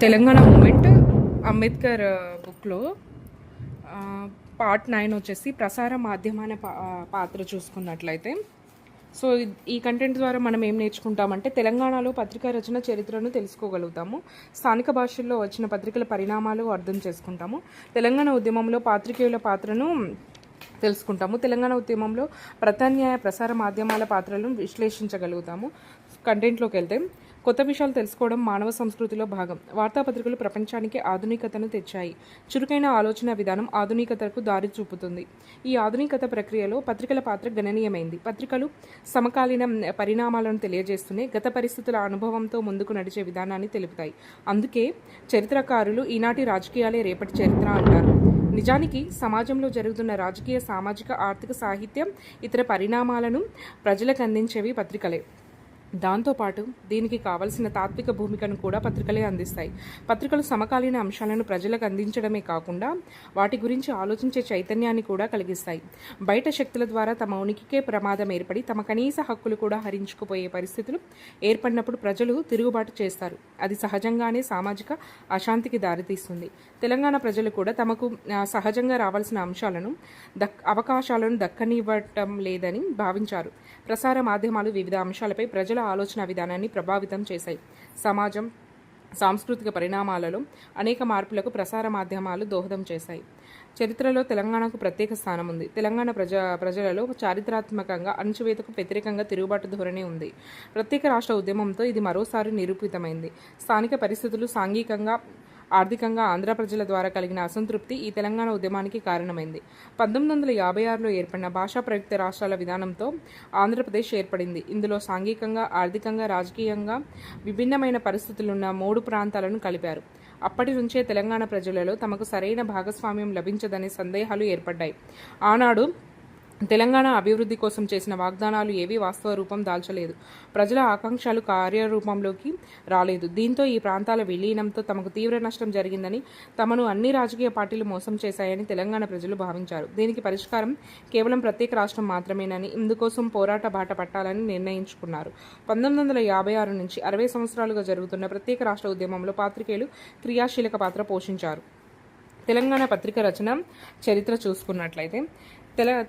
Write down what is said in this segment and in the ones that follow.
Telangana moment Ambedkar బుక్లో part 9 వచ్చేసి ప్రసార మాధ్యమాల పాత్ర చూసుకున్నట్లయితే సో ఈ కంటెంట్ ద్వారా మనం ఏం నేర్చుకుంటామంటే తెలంగాణలో పత్రికా రచన చరిత్రను తెలుసుకోగలుగుతాము. స్థానిక భాషల్లో వచ్చిన పత్రికల పరిణామాలు అర్థం చేసుకుంటాము. తెలంగాణ ఉద్యమంలో పాత్రికేయుల పాత్రను తెలుసుకుంటాము. తెలంగాణ ఉద్యమంలో ప్రత్యామ్నాయ ప్రసార మాధ్యమాల పాత్రలను విశ్లేషించగలుగుతాము. కంటెంట్లోకి వెళ్తే కొత్త విషయాలు తెలుసుకోవడం మానవ సంస్కృతిలో భాగం. వార్తాపత్రికలు ప్రపంచానికి ఆధునికతను తెచ్చాయి. చురుకైన ఆలోచన విధానం ఆధునికతకు దారి చూపుతుంది. ఈ ఆధునికత ప్రక్రియలో పత్రికల పాత్ర గణనీయమైంది. పత్రికలు సమకాలీన పరిణామాలను తెలియజేస్తూనే గత పరిస్థితుల అనుభవంతో ముందుకు నడిచే విధానాన్ని తెలుపుతాయి. అందుకే చరిత్రకారులు ఈనాటి రాజకీయాలే రేపటి చరిత్ర అంటారు. నిజానికి సమాజంలో జరుగుతున్న రాజకీయ, సామాజిక, ఆర్థిక, సాహిత్యం, ఇతర పరిణామాలను ప్రజలకు అందించేవి పత్రికలే. దాంతోపాటు దీనికి కావలసిన తాత్విక భూమికను కూడా పత్రికలే అందిస్తాయి. పత్రికలు సమకాలీన అంశాలను ప్రజలకు అందించడమే కాకుండా వాటి గురించి ఆలోచించే చైతన్యాన్ని కూడా కలిగిస్తాయి. బయట శక్తుల ద్వారా తమ ఉనికికే ప్రమాదం ఏర్పడి తమ కనీస హక్కులు కూడా హరించుకుపోయే పరిస్థితులు ఏర్పడినప్పుడు ప్రజలు తిరుగుబాటు చేస్తారు. అది సహజంగానే సామాజిక అశాంతికి దారితీస్తుంది. తెలంగాణ ప్రజలు కూడా తమకు సహజంగా రావాల్సిన అంశాలను అవకాశాలను దక్కనివ్వటం లేదని భావించారు. ప్రసార మాధ్యమాలు వివిధ అంశాలపై ప్రజల ఆలోచన విధానాన్ని ప్రభావితం చేశాయి. సమాజం, సాంస్కృతిక పరిణామాలలో అనేక మార్పులకు ప్రసార మాధ్యమాలు దోహదం చేశాయి. చరిత్రలో తెలంగాణకు ప్రత్యేక స్థానం ఉంది. తెలంగాణ ప్రజలలో చారిత్రాత్మకంగా అణచివేతకు వ్యతిరేకంగా తిరుగుబాటు ధోరణి ఉంది. ప్రత్యేక రాష్ట్ర ఉద్యమంతో ఇది మరోసారి నిరూపితమైంది. స్థానిక పరిస్థితులు, సాంఘికంగా, ఆర్థికంగా ఆంధ్ర ప్రజల ద్వారా కలిగిన అసంతృప్తి ఈ తెలంగాణ ఉద్యమానికి కారణమైంది. 1956లో ఏర్పడిన భాషా ప్రయుక్త రాష్ట్రాల విధానంతో ఆంధ్రప్రదేశ్ ఏర్పడింది. ఇందులో సాంఘికంగా, ఆర్థికంగా, రాజకీయంగా విభిన్నమైన పరిస్థితులున్న 3 ప్రాంతాలను కలిపారు. అప్పటి నుంచే తెలంగాణ ప్రజలలో తమకు సరైన భాగస్వామ్యం లభించదనే సందేహాలు ఏర్పడ్డాయి. ఆనాడు తెలంగాణ అభివృద్ధి కోసం చేసిన వాగ్దానాలు ఏవీ వాస్తవ రూపం దాల్చలేదు. ప్రజల ఆకాంక్షలు కార్యరూపంలోకి రాలేదు. దీంతో ఈ ప్రాంతాల విలీనంతో తమకు తీవ్ర నష్టం జరిగిందని, తమను అన్ని రాజకీయ పార్టీలు మోసం చేశాయని తెలంగాణ ప్రజలు భావించారు. దీనికి పరిష్కారం కేవలం ప్రత్యేక రాష్ట్రం మాత్రమేనని, ఇందుకోసం పోరాట బాట పట్టాలని నిర్ణయించుకున్నారు. 1956 నుంచి 60 సంవత్సరాలుగా జరుగుతున్న ప్రత్యేక రాష్ట్ర ఉద్యమంలో పాత్రికేయులు క్రియాశీలక పాత్ర పోషించారు. తెలంగాణ పత్రిక రచన చరిత్ర చూసుకున్నట్లయితే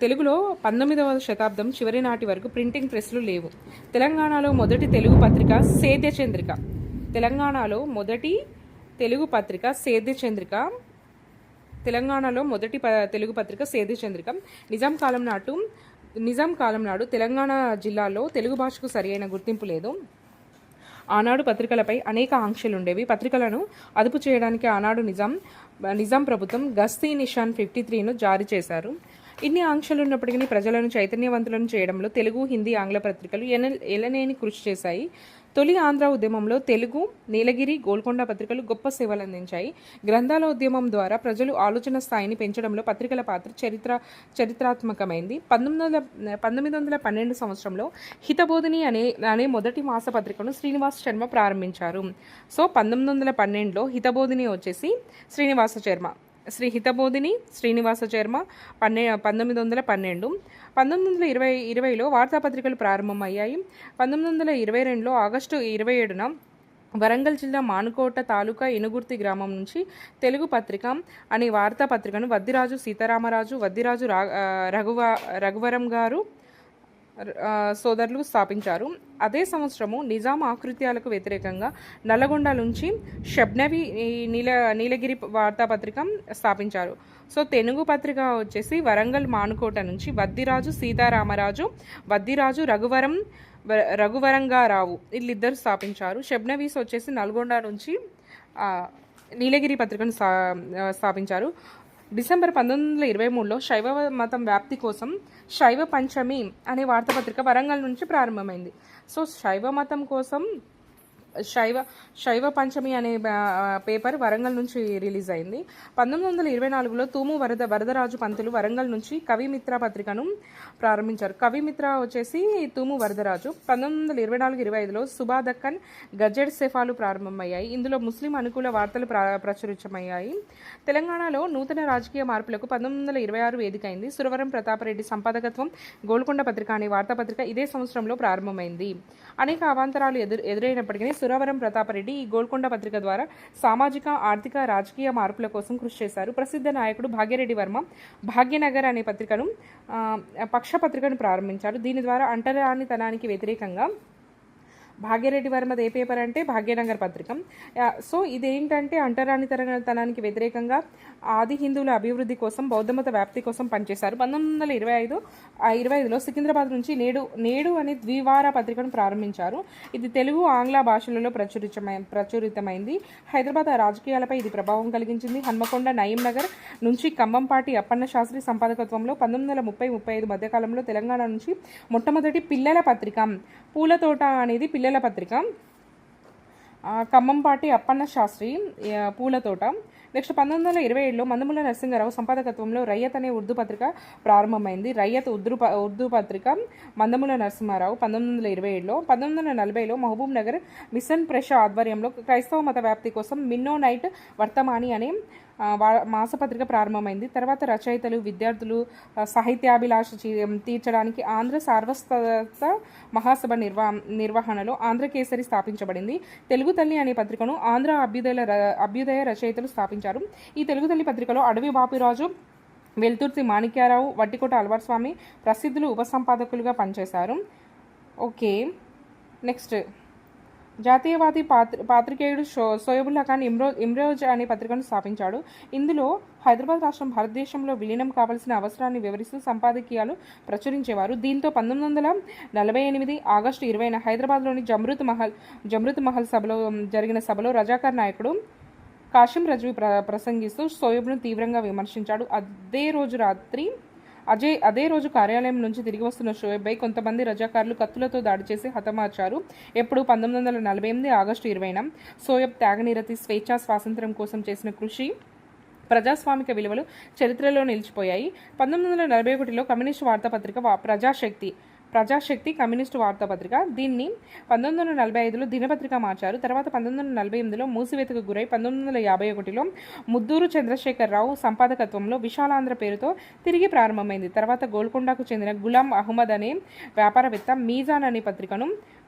తెలుగులో 19వ శతాబ్దం చివరి నాటి వరకు ప్రింటింగ్ ప్రెస్లు లేవు. తెలంగాణలో మొదటి తెలుగు పత్రిక సేద్య చంద్రిక. తెలంగాణలో మొదటి తెలుగు పత్రిక సేద్య చంద్రిక. తెలంగాణలో మొదటి తెలుగు పత్రిక సేద్య చంద్రిక. నిజాం కాలం నాడు తెలంగాణ జిల్లాలో తెలుగు భాషకు సరియైన గుర్తింపు లేదు. ఆనాడు పత్రికలపై అనేక ఆంక్షలుండేవి. పత్రికలను అదుపు చేయడానికి ఆనాడు నిజాం ప్రభుత్వం గస్తీ నిషాన్ 53ను జారీ చేశారు. ఇన్ని ఆంక్షలు ఉన్నప్పటికీ ప్రజలను చైతన్యవంతులను చేయడంలో తెలుగు, హిందీ, ఆంగ్ల పత్రికలు ఎలనేని కృషి చేశాయి. తొలి ఆంధ్ర ఉద్యమంలో తెలుగు, నీలగిరి, గోల్కొండ పత్రికలు గొప్ప సేవలు అందించాయి. గ్రంథాల ఉద్యమం ద్వారా ప్రజలు ఆలోచన స్థాయిని పెంచడంలో పత్రికల పాత్ర చరిత్రాత్మకమైంది. 1912 సంవత్సరంలో హితబోధిని అనే మొదటి మాసపత్రికను శ్రీనివాస శర్మ ప్రారంభించారు. సో 1912లో హితబోధిని వచ్చేసి శ్రీనివాస శర్మ 1912. 1920లో వార్తాపత్రికలు ప్రారంభమయ్యాయి. 1922లో ఆగస్టు 27న వరంగల్ జిల్లా మానుకోట తాలూకా ఇనుగుర్తి గ్రామం నుంచి తెలుగు పత్రిక అనే వార్తాపత్రికను వద్దిరాజు సీతారామరాజు, వద్దిరాజు రఘువరం గారు సోదరులు స్థాపించారు. అదే సంవత్సరము నిజాం ఆకృత్యాలకు వ్యతిరేకంగా నల్లగొండ నుంచి షబ్నవి నీలగిరి వార్తాపత్రిక స్థాపించారు. సో తెలుగు పత్రిక వచ్చేసి వరంగల్ మానుకోట నుంచి వద్దిరాజు సీతారామరాజు, వద్దిరాజు రఘువరంగారావు వీళ్ళిద్దరు స్థాపించారు. షబ్నవీస్ వచ్చేసి నల్గొండ నుంచి నీలగిరి పత్రికను స్థాపించారు. డిసెంబర్ 1923లో శైవ మతం వ్యాప్తి కోసం శైవ పంచమి అనే వార్తాపత్రిక వరంగల్ నుంచి ప్రారంభమైంది. సో శైవ మతం కోసం శైవ పంచమి అనే పేపర్ వరంగల్ నుంచి రిలీజ్ అయింది. 1924లో తూము వరదరాజు పంతులు వరంగల్ నుంచి కవిమిత్ర పత్రికను ప్రారంభించారు. కవిమిత్ర వచ్చేసి తూము వరదరాజు. 1924-25లో సుబా దక్కన్ గజెట్ సెఫాలు ప్రారంభమయ్యాయి. ఇందులో ముస్లిం అనుకూల వార్తలు ప్రచురితమయ్యాయి. తెలంగాణలో నూతన రాజకీయ మార్పులకు 1926 వేదికైంది. సురవరం ప్రతాపరెడ్డి సంపాదకత్వం గోల్కొండ పత్రిక అనే వార్తాపత్రిక ఇదే సంవత్సరంలో ప్రారంభమైంది. అనేక అవాంతరాలు ఎదురైనప్పటికీ సురవరం ప్రతాపరెడ్డి ఈ గోల్కొండ పత్రిక ద్వారా సామాజిక, ఆర్థిక, రాజకీయ మార్పుల కోసం కృషి చేశారు. ప్రసిద్ధ నాయకుడు భాగ్యరెడ్డి వర్మ భాగ్యనగర్ అనే పత్రికను పక్షపత్రికను ప్రారంభించారు. దీని ద్వారా అంటరానితనానికి వ్యతిరేకంగా భాగ్యరెడ్డి వర్మది ఏ పేపర్ అంటే భాగ్యనగర్ పత్రిక. సో ఇదేంటంటే అంటరానితనానికి వ్యతిరేకంగా ఆది హిందువుల అభివృద్ధి కోసం, బౌద్ధమత వ్యాప్తి కోసం పనిచేశారు. 1925లో సికింద్రాబాద్ నుంచి నేడు అనే ద్వివార పత్రికను ప్రారంభించారు. ఇది తెలుగు, ఆంగ్ల భాషలలో ప్రచురితమైంది. హైదరాబాద్ రాజకీయాలపై ఇది ప్రభావం కలిగించింది. హన్మకొండ, నయీం నగర్ నుంచి కంబంపాటి అప్పన్న శాస్త్రి సంపాదకత్వంలో 1930-35 మధ్యకాలంలో తెలంగాణ నుంచి మొట్టమొదటి పిల్లల పత్రిక పూలతోట అనేది పిల్లల పత్రిక, ఖమ్మంపాటి అప్పన్న శాస్త్రి పూలతోట. నెక్స్ట్ 1927లో మందముల నరసింహారావు సంపాదకత్వంలో రయ్యత్ అనే ఉర్దూ పత్రిక ప్రారంభమైంది. రయ్యత్ ఉర్దూ పత్రిక మందముల నరసింహారావు 1927లో. 1940లో మహబూబ్ నగర్ మిషన్ ప్రెష్ ఆధ్వర్యంలో క్రైస్తవ మత వ్యాప్తి కోసం మిన్నోనైట్ వర్తమాని అనే మాసపత్రిక ప్రారంభమైంది. తర్వాత రచయితలు, విద్యార్థులు సాహిత్యాభిలాష తీర్చడానికి ఆంధ్ర సార్వత్రిక మహాసభ నిర్వహణలో ఆంధ్రకేసరి స్థాపించబడింది. తెలుగు తల్లి అనే పత్రికను ఆంధ్ర అభ్యుదయ రచయితలు స్థాపించారు. ఈ తెలుగు తల్లి పత్రికలో అడవి బాపిరాజు, వెల్తుర్తి మాణిక్యారావు, వట్టికోట అల్వార్స్వామి ప్రసిద్ధులు ఉపసంపాదకులుగా పనిచేశారు. ఓకే, నెక్స్ట్ జాతీయవాది పాత్రికేయుడు సోయబుల్లా ఖాన్ ఇమ్రోజ్ అనే పత్రికను స్థాపించాడు. ఇందులో హైదరాబాద్ రాష్ట్రం భారతదేశంలో విలీనం కావాల్సిన అవసరాన్ని వివరిస్తూ సంపాదకీయాలు ప్రచురించేవారు. దీంతో 1948 ఆగస్టు 20న హైదరాబాద్లోని జమ్రుత్ మహల్ సభలో జరిగిన సభలో రజాకార్ నాయకుడు కాశిం రజ్వీ ప్రసంగిస్తూ సోయబ్ను తీవ్రంగా విమర్శించాడు. అదే రోజు కార్యాలయం నుంచి తిరిగి వస్తున్న షోయబ్పై కొంతమంది రజాకారులు కత్తులతో దాడి చేసి హతమార్చారు. ఎప్పుడు 1948 ఆగస్టు 20న సోయబ్ త్యాగనిరతి, స్వేచ్ఛా స్వాతంత్ర్యం కోసం చేసిన కృషి, ప్రజాస్వామిక విలువలు చరిత్రలో నిలిచిపోయాయి. 1941లో కమ్యూనిస్టు వార్తాపత్రిక ప్రజాశక్తి కమ్యూనిస్టు వార్తాపత్రిక, దీన్ని 1945లో దినపత్రిక మార్చారు. తర్వాత 1948లో మూసివేతకు గురై 1951లో ముద్దూరు చంద్రశేఖరరావు సంపాదకత్వంలో విశాలాంధ్ర పేరుతో తిరిగి ప్రారంభమైంది. తర్వాత గోల్కొండకు చెందిన గులాం అహ్మద్ అనే వ్యాపారవేత్త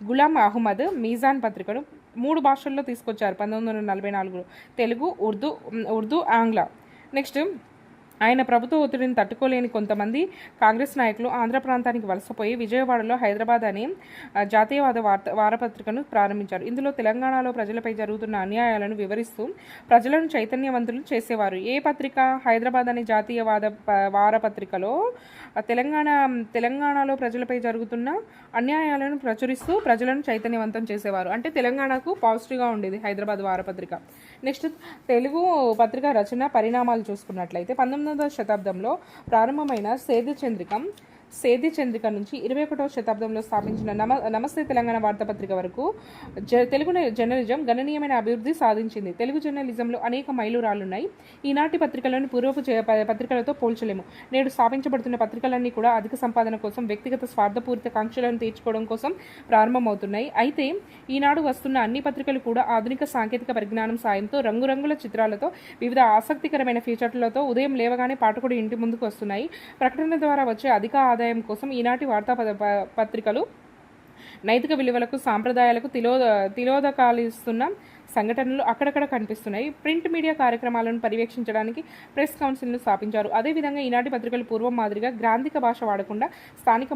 గులాం అహ్మద్ మీజాన్ పత్రికను 3 భాషల్లో తీసుకొచ్చారు 1944లో, తెలుగు, ఉర్దూ, ఆంగ్ల. నెక్స్ట్ ఆయన ప్రభుత్వ ఒత్తిడిని తట్టుకోలేని కొంతమంది కాంగ్రెస్ నాయకులు ఆంధ్ర ప్రాంతానికి వలసపోయి విజయవాడలో హైదరాబాద్ అనే జాతీయవాద వారపత్రికను ప్రారంభించారు. ఇందులో తెలంగాణలో ప్రజలపై జరుగుతున్న అన్యాయాలను వివరిస్తూ ప్రజలను చైతన్యవంతులు చేసేవారు. ఏ పత్రిక? హైదరాబాద్ అనే జాతీయవాద వారపత్రికలో తెలంగాణలో ప్రజలపై జరుగుతున్న అన్యాయాలను ప్రచురిస్తూ ప్రజలను చైతన్యవంతం చేసేవారు. అంటే తెలంగాణకు పాజిటివ్గా ఉండేది హైదరాబాద్ వారపత్రిక. నెక్స్ట్ తెలుగు పత్రిక రచన పరిణామాలు చూసుకున్నట్లయితే 19వ శతాబ్దంలో ప్రారంభమైన సేద్య చంద్రిక నుంచి 21వ శతాబ్దంలో స్థాపించిన నమస్తే తెలంగాణ వార్తాపత్రిక వరకు తెలుగు జర్నలిజం గణనీయమైన అభివృద్ధి సాధించింది. తెలుగు జర్నలిజంలో అనేక మైలురాళ్లున్నాయి. ఈనాటి పత్రికలను పూర్వపు పత్రికలతో పోల్చలేము. నేడు స్థాపించబడుతున్న పత్రికలన్నీ కూడా అధిక సంపాదన కోసం, వ్యక్తిగత స్వార్థపూరిత కాంక్షలను తీర్చుకోవడం కోసం ప్రారంభమవుతున్నాయి. అయితే ఈనాడు వస్తున్న అన్ని పత్రికలు కూడా ఆధునిక సాంకేతిక పరిజ్ఞానం సాయంతో రంగురంగుల చిత్రాలతో, వివిధ ఆసక్తికరమైన ఫీచర్లతో ఉదయం లేవగానే పాఠకుడు ఇంటి ముందుకు వస్తున్నాయి. ప్రకటన ద్వారా వచ్చే అధిక ఆదాయం కోసం ఈనాటి పత్రికలు నైతిక విలువలకు, సాంప్రదాయాలకు తిలోదకాలిస్తున్న సంఘటనలు అక్కడక్కడ కనిపిస్తున్నాయి. ప్రింట్ మీడియా కార్యక్రమాలను పర్యవేక్షించడానికి ప్రెస్ కౌన్సిల్ను స్థాపించారు. అదేవిధంగా ఈనాటి పత్రికలు పూర్వం మాదిరిగా గ్రాంధిక భాష వాడకుండా స్థానిక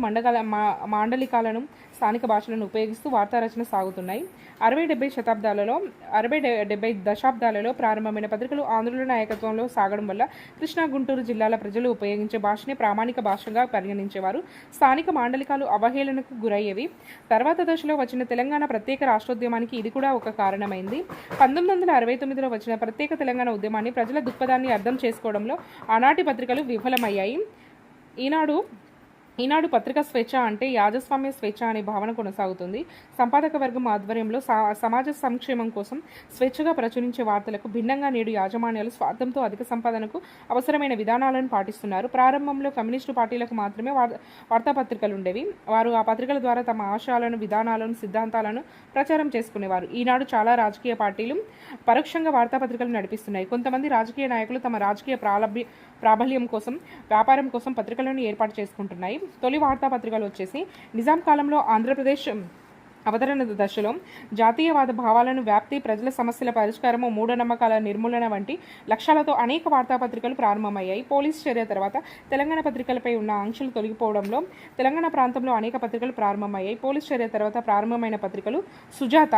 మాండలికాలను, స్థానిక భాషలను ఉపయోగిస్తూ వార్తా రచన సాగుతున్నాయి. 60-70 దశాబ్దాలలో ప్రారంభమైన పత్రికలు ఆంధ్రుల నాయకత్వంలో సాగడం వల్ల కృష్ణా, గుంటూరు జిల్లాల ప్రజలు ఉపయోగించే భాషనే ప్రామాణిక భాషగా పరిగణించేవారు. స్థానిక మాండలికాలు అవహేళనకు గురయ్యేవి. తర్వాత దశలో వచ్చిన తెలంగాణ ప్రత్యేక రాష్ట్రోద్యమానికి ఇది కూడా ఒక కారణమైంది. 1969లో వచ్చిన ప్రత్యేక తెలంగాణ ఉద్యమాన్ని, ప్రజల దృక్పథాన్ని అర్థం చేసుకోవడంలో ఆనాటి పత్రికలు విఫలమయ్యాయి. ఈనాడు పత్రికా స్వేచ్ఛ అంటే యాజస్వామ్య స్వేచ్ఛ అనే భావన కొనసాగుతుంది. సంపాదక వర్గం ఆధ్వర్యంలో సమాజ సంక్షేమం కోసం స్వేచ్ఛగా ప్రచురించే వార్తలకు భిన్నంగా నేడు యాజమాన్యాలు స్వార్థంతో అధిక సంపాదనకు అవసరమైన విధానాలను పాటిస్తున్నారు. ప్రారంభంలో కమ్యూనిస్టు పార్టీలకు మాత్రమే వార్తాపత్రికలు ఉండేవి. వారు ఆ పత్రికల ద్వారా తమ ఆశయాలను, విధానాలను, సిద్ధాంతాలను ప్రచారం చేసుకునేవారు. ఈనాడు చాలా రాజకీయ పార్టీలు పరోక్షంగా వార్తాపత్రికలు నడిపిస్తున్నాయి. కొంతమంది రాజకీయ నాయకులు తమ రాజకీయ ప్రాబల్యం కోసం, వ్యాపారం కోసం పత్రికలను ఏర్పాటు చేసుకుంటున్నాయి. తొలి వార్తాపత్రికలు వచ్చేసి నిజాం కాలంలో అవతరణ దశలో జాతీయవాద భావాలను వ్యాప్తి, ప్రజల సమస్యల పరిష్కారము, మూఢనమ్మకాల నిర్మూలన వంటి లక్ష్యాలతో అనేక వార్తాపత్రికలు ప్రారంభమయ్యాయి. పోలీసు చర్య తర్వాత తెలంగాణ పత్రికలపై ఉన్న ఆంక్షలు తొలగిపోవడంలో తెలంగాణ ప్రాంతంలో అనేక పత్రికలు ప్రారంభమయ్యాయి. పోలీసు చర్య తర్వాత ప్రారంభమైన పత్రికలు సుజాత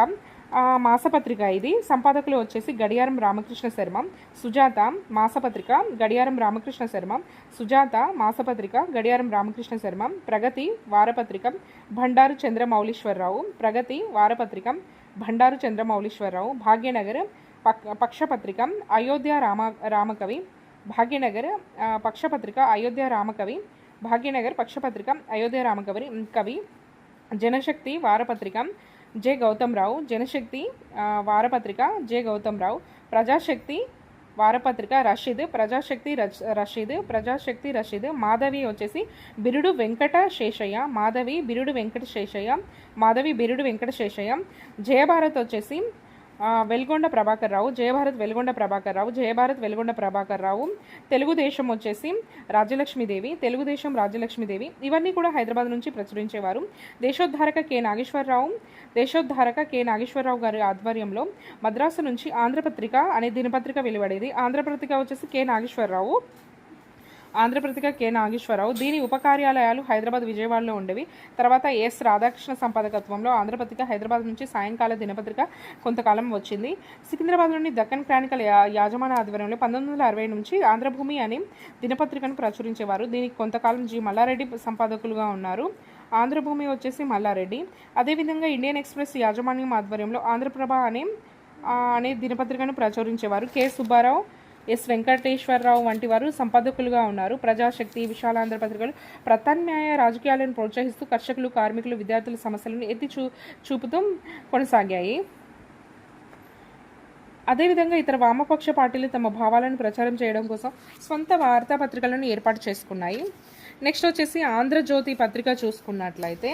మాసపత్రిక, ఇది సంపాదకులు వచ్చేసి గడియారం రామకృష్ణ శర్మ. సుజాత మాసపత్రిక గడియారం రామకృష్ణ శర్మ. సుజాత మాసపత్రిక గడియారం రామకృష్ణ శర్మ. ప్రగతి వారపత్రిక భండారు చంద్రమౌళీశ్వరరావు. ప్రగతి వారపత్రిక భండారు చంద్రమౌళీశ్వరరావు. భాగ్యనగర్ పక్షపత్రిక అయోధ్య రామకవి. భాగ్యనగర్ పక్షపత్రిక అయోధ్య రామకవి. భాగ్యనగర్ పక్షపత్రిక అయోధ్య రామకవి. జనశక్తి వారపత్రిక జె గౌతమ్రావు. జనశక్తి వారపత్రిక జె గౌతమ్రావు. ప్రజాశక్తి వారపత్రిక రషీద్. ప్రజాశక్తి రషీద్. మాధవి వచ్చేసి బిరుడు వెంకట శేషయ్య. మాధవి బిరుడు వెంకట శేషయ్య. జయభారత్ వచ్చేసి వెల్గొండ ప్రభాకర్ రావు. జయభారత్ వెల్గొండ ప్రభాకర్ రావు. తెలుగుదేశం వచ్చేసి రాజ్యలక్ష్మీదేవి. ఇవన్నీ కూడా హైదరాబాద్ నుంచి ప్రచురించేవారు. దేశోద్ధారక కె నాగేశ్వరరావు గారి ఆధ్వర్యంలో మద్రాసు నుంచి ఆంధ్రపత్రిక అనే దినపత్రిక వెలువడేది. ఆంధ్రపత్రిక వచ్చేసి కె నాగేశ్వరరావు. దీని ఉపకార్యాలయాలు హైదరాబాద్, విజయవాడలో ఉండేవి. తర్వాత ఎస్ రాధాకృష్ణ సంపాదకత్వంలో ఆంధ్రపత్రిక హైదరాబాద్ నుంచి సాయంకాల దినపత్రిక కొంతకాలం వచ్చింది. సికింద్రాబాద్లోని దక్కన్ క్రానికల్ యాజమాన ఆధ్వర్యంలో 1960 నుంచి ఆంధ్రభూమి అనే దినపత్రికను ప్రచురించేవారు. దీనికి కొంతకాలం జి మల్లారెడ్డి సంపాదకులుగా ఉన్నారు. ఆంధ్రభూమి వచ్చేసి మల్లారెడ్డి. అదేవిధంగా ఇండియన్ ఎక్స్ప్రెస్ యాజమాన్యం ఆధ్వర్యంలో ఆంధ్రప్రభ అనే దినపత్రికను ప్రచురించేవారు. కె సుబ్బారావు, ఎస్ వెంకటేశ్వరరావు వంటి వారు సంపాదకులుగా ఉన్నారు. ప్రజాశక్తి, విశాలాంధ్ర పత్రికలు ప్రత్యామ్నాయ రాజకీయాలను ప్రోత్సహిస్తూ కర్షకులు, కార్మికులు, విద్యార్థుల సమస్యలను ఎత్తి చూపుతూ కొనసాగాయి. అదేవిధంగా ఇతర వామపక్ష పార్టీలు తమ భావాలను ప్రచారం చేయడం కోసం సొంత వార్తాపత్రికలను ఏర్పాటు చేసుకున్నాయి. నెక్స్ట్ వచ్చేసి ఆంధ్రజ్యోతి పత్రిక చూసుకున్నట్లయితే